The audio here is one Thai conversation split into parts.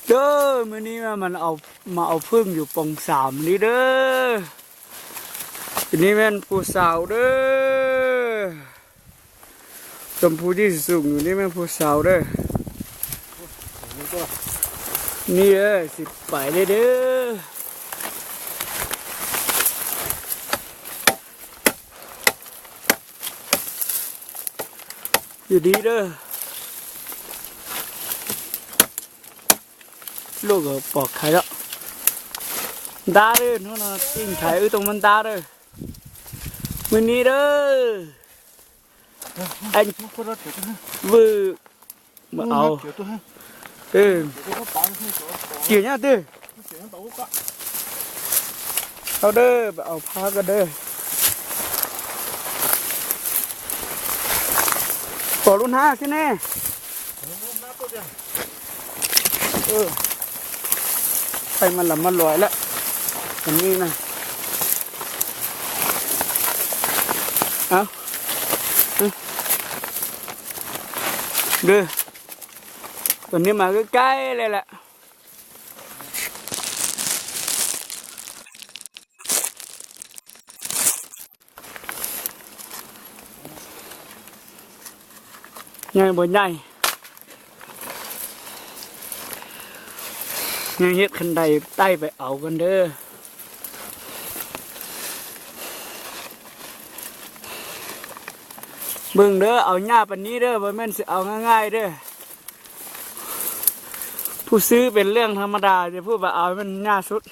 เด้อมื้อนี้มันเอาพึ่งอยู่ปองสามนี่เด้อทีนี้แม่นผู้สาวเด้อชมพูที่สูงอยู่นี่แม่นผู้สาวเด้อนี่สิไปเลยเด้ออยู่ดีเด้อลูกก็ปอกไข่แล้วดาเด้อนู่นน่ะติ้งไข่ตรงมันดาเด้อมื้อนี้เด้ออันวือมาเอาเกี่ยวเนี่ยเด้อเอาเด้อเอาพากันเด้อปอรุ่นห้าสิแน่ไปมันละมันลอยแล้วอันนี้นะเอาเด้อตัวนี้มาใกล้ๆเลยแหละใหญ่บ่ใหญ่ยังเฮ็ดคันใดใต้ไปเอากันเด้อเบิ่งเด้อเอาหญ้าปันนี้เด้อบ่แม่นสิเอาง่ายๆเด้อผู้ซื้อเป็นเรื่องธรรมดาจะพูดว่าเอามันหญ้าสุด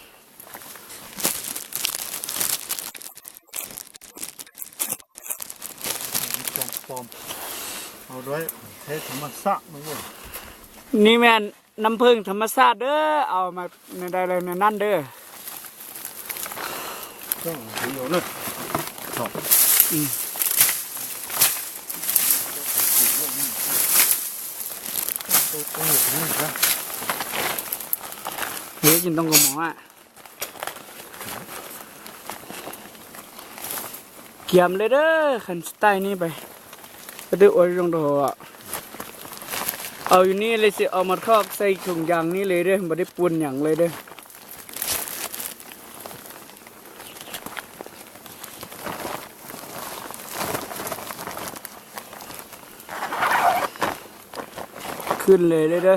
ปลอมเอาด้วยใช้ธรรมชาติมึงเลยนี่แม่นน้ำผึ้งธรรมชาติเด้อเอามาในใดเลยในนั่นเด้อต้องเดียวเลยครับเฮ้ยกินต้องกระหม่อมเกี่ยมเลยเด้อขันสไตล์นี้ไปก็ได้อวยลงตัวเอาอยู่นี่เลยสิเอามาทอดใส่ถุงยางนี่เลยเด้อไม่ได้ปูนอย่างเลยเด้อขึ้นเลยเด้อ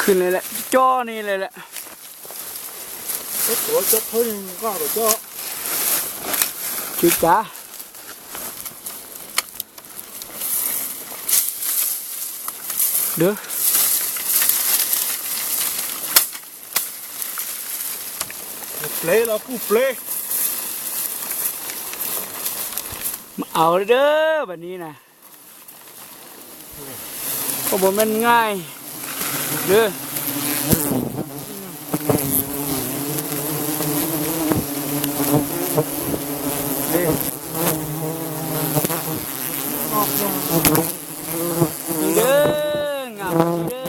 ขึ้นเลยแหละจ้อนี่เลยแหละตัวจะพึ่งก็ตัวจะชิจ้าเด้อเปลแล้วผู้เปลมาเอาเด้อแบบนี้นะก็บอกมันง่ายเด้อเด้องามเด้อ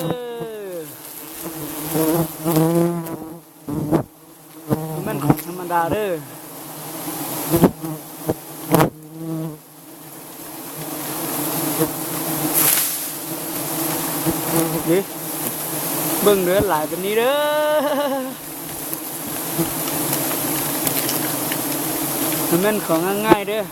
มันของธรรมดาเด้อดิเบิ่งเด้อหลายแบบนี้เด้อมันของง่ายๆเด้อ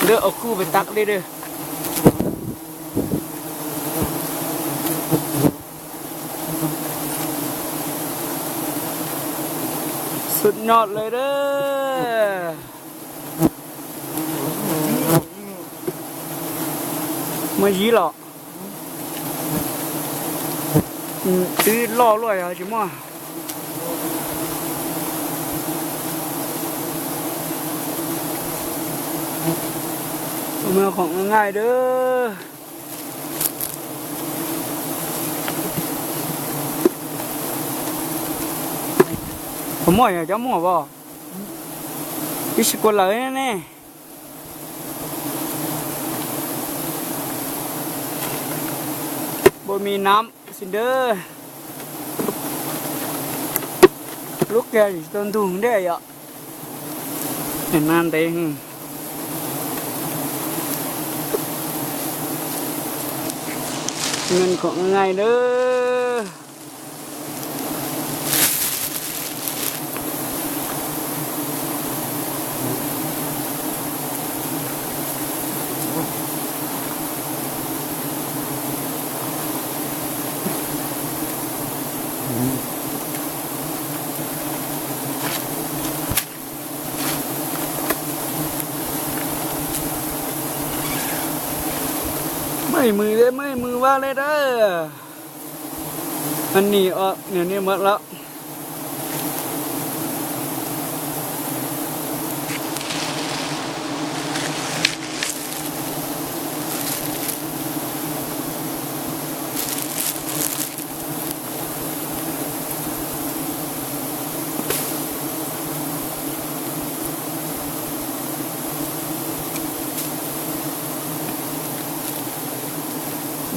เด้อเอาคู่ไปตักได้เด้อสุดยอดเลยเด้อมายีหรอตีล่อรวยอ่ะจิมั่วเมื่อของง่ายเด้อผมมั่วอย่าจะมั่วบ่พิชิตคนเลยแน่บ่มีน้ำสิเด้อ lúc kia thì tôn thùng đấy ạ hiện nan đấy mình còn ngày nữa mấyมือว่าเลยเด้ออันนี้ออกเนี่ยนี่หมดแล้ว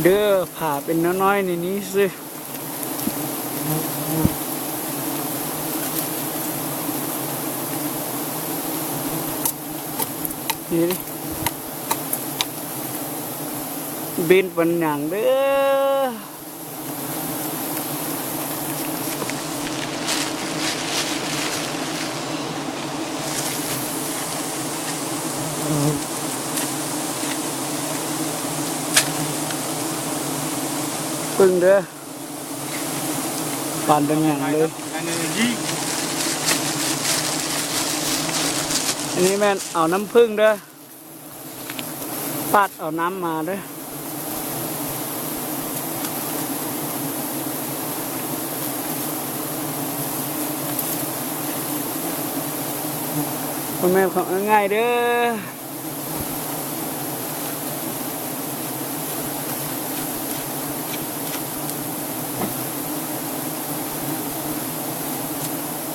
เด้อผ่าเป็นน้อยๆในนี้สินี่เบนปัญญังเด้อปึ้งเด้อปานเป็นอย่างเลยอันนี้แม่นเอาน้ำผึ้งเด้อปัดเอาน้ำมาเด้อคุณแม่ของง่ายเด้อ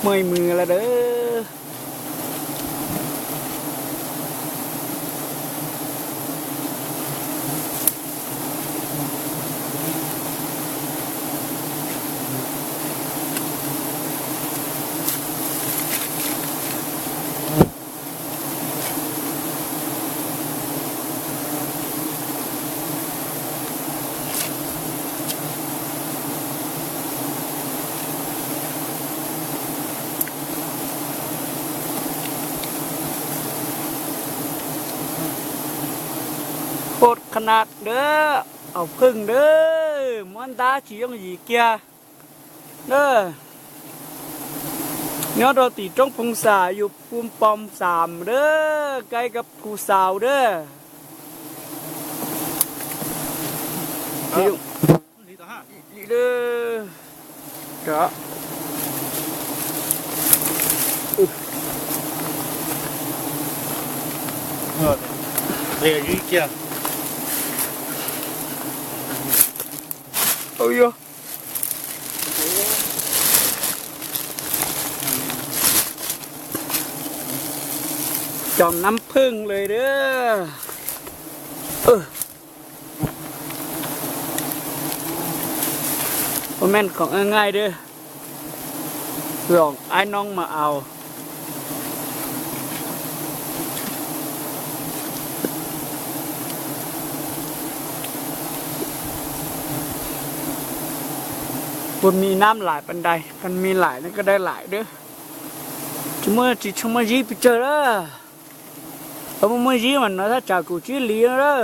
เมื่อยมือแล้วเด้อโคตรขนาดเด้อเอาพึ่งเด้อมันตาchỉ trong gì kiaเด้อเนื้อเราตีจ้องพงษาอยู่ปุ่มปอมสามเด้อใกล้กับภูสาวเด้อนี่เด้อเด้อเดี๋ยวยี่เกียร์ ôi vô chọnน้ำผึ้งเลยเด้อโอแม่นของง่ายๆเด้อหลอกไอ้น้องมาเอาบนมีน้ำหลายปันไดกันมีหลายนั่นก็ได้หลายเด้อชั่วโมงจีชั่วโมงจีไปเจอแล้วชั่วโมงจีมันน่าจะจากกูจีเลี้ยงแล้ว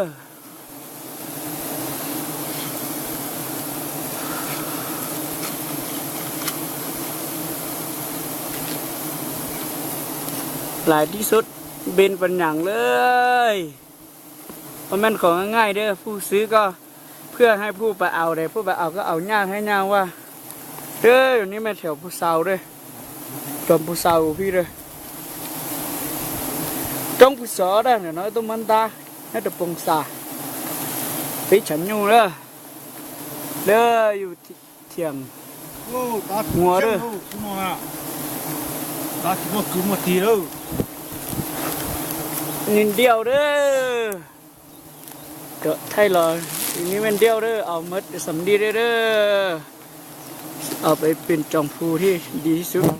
หลายที่สุดเบนปัญญังเลยเพราะมันของง่ายเด้อผู้ซื้อก็เพื่อให้ผู้ไปเอาเลยผู้ไปเอาก็เอาย่างให้ย่างว่าเด้ออยู่นี่แม่แถวผู้สาวด้วยจอมผู้สาวพี่เลยtrongผู้สาวได้เนี่ยน้อยตัวมันตาให้ตัวปงสาไปฉันอยู่เลยเด้ออยู่เที่ยงงัวเด้อตาชิโมกุมาทีเด้อนินเดียวเด้อเกิดไทยลอยนี่มันเดียวเด้อเอามัดสำดีเด้อเอาไปเป็นจอมพูที่ดีที่สุด